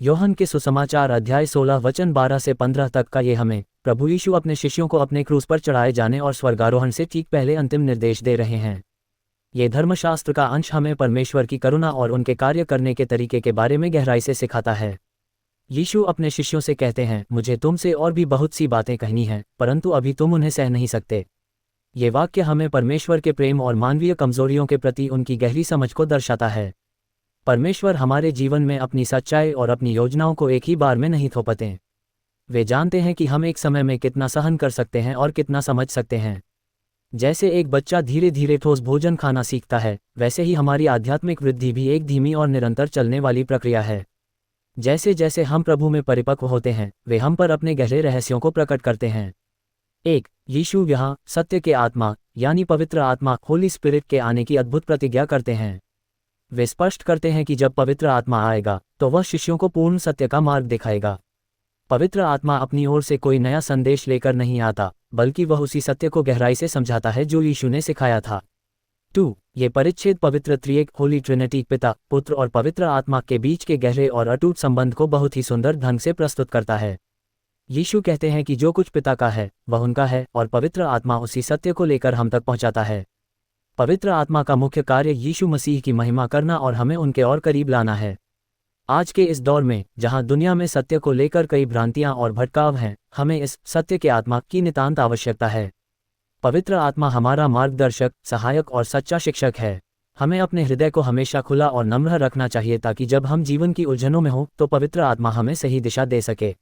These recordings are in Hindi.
योहन के सुसमाचार अध्याय 16 वचन 12 से 15 तक का ये हमें प्रभु यीशु अपने शिष्यों को अपने क्रूस पर चढ़ाए जाने और स्वर्गारोहण से ठीक पहले अंतिम निर्देश दे रहे हैं। ये धर्मशास्त्र का अंश हमें परमेश्वर की करुणा और उनके कार्य करने के तरीके के बारे में गहराई से सिखाता है। यीशु अपने शिष्यों से कहते हैं, मुझे तुमसे और भी बहुत सी बातें कहनी हैं, परंतु अभी तुम उन्हें सह नहीं सकते। ये वाक्य हमें परमेश्वर के प्रेम और मानवीय कमजोरियों के प्रति उनकी गहरी समझ को दर्शाता है। परमेश्वर हमारे जीवन में अपनी सच्चाई और अपनी योजनाओं को एक ही बार में नहीं थोपते। वे जानते हैं कि हम एक समय में कितना सहन कर सकते हैं और कितना समझ सकते हैं। जैसे एक बच्चा धीरे धीरे ठोस भोजन खाना सीखता है, वैसे ही हमारी आध्यात्मिक वृद्धि भी एक धीमी और निरंतर चलने वाली प्रक्रिया है। जैसे जैसे हम प्रभु में परिपक्व होते हैं, वे हम पर अपने गहरे रहस्यों को प्रकट करते हैं। यीशु यहाँ सत्य के आत्मा यानी पवित्र आत्मा होली स्पिरिट के आने की अद्भुत प्रतिज्ञा करते हैं। वे स्पष्ट करते हैं कि जब पवित्र आत्मा आएगा तो वह शिष्यों को पूर्ण सत्य का मार्ग दिखाएगा। पवित्र आत्मा अपनी ओर से कोई नया संदेश लेकर नहीं आता, बल्कि वह उसी सत्य को गहराई से समझाता है जो यीशु ने सिखाया था। ये परिच्छेद पवित्र त्रिएक होली ट्रिनिटी पिता, पुत्र और पवित्र आत्मा के बीच के गहरे और अटूट संबंध को बहुत ही सुंदर ढंग से प्रस्तुत करता है। यीशु कहते हैं कि जो कुछ पिता का है वह उनका है और पवित्र आत्मा उसी सत्य को लेकर हम तक पहुंचाता है। पवित्र आत्मा का मुख्य कार्य यीशु मसीह की महिमा करना और हमें उनके और करीब लाना है। आज के इस दौर में जहां दुनिया में सत्य को लेकर कई भ्रांतियां और भटकाव हैं, हमें इस सत्य के आत्मा की नितांत आवश्यकता है। पवित्र आत्मा हमारा मार्गदर्शक, सहायक और सच्चा शिक्षक है। हमें अपने हृदय को हमेशा खुला और नम्र रखना चाहिए ताकि जब हम जीवन की उलझनों में हों तो पवित्र आत्मा हमें सही दिशा दे सके।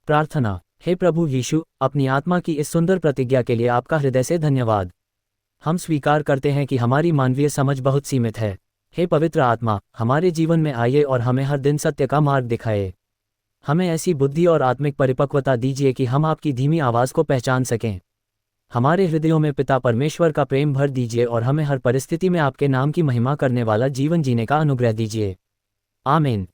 प्रार्थना। हे प्रभु यीशु, अपनी आत्मा की इस सुंदर प्रतिज्ञा के लिए आपका हृदय से धन्यवाद। हम स्वीकार करते हैं कि हमारी मानवीय समझ बहुत सीमित है। हे पवित्र आत्मा, हमारे जीवन में आइए और हमें हर दिन सत्य का मार्ग दिखाए। हमें ऐसी बुद्धि और आत्मिक परिपक्वता दीजिए कि हम आपकी धीमी आवाज़ को पहचान सकें। हमारे हृदयों में पिता परमेश्वर का प्रेम भर दीजिए और हमें हर परिस्थिति में आपके नाम की महिमा करने वाला जीवन जीने का अनुग्रह दीजिए। आमीन।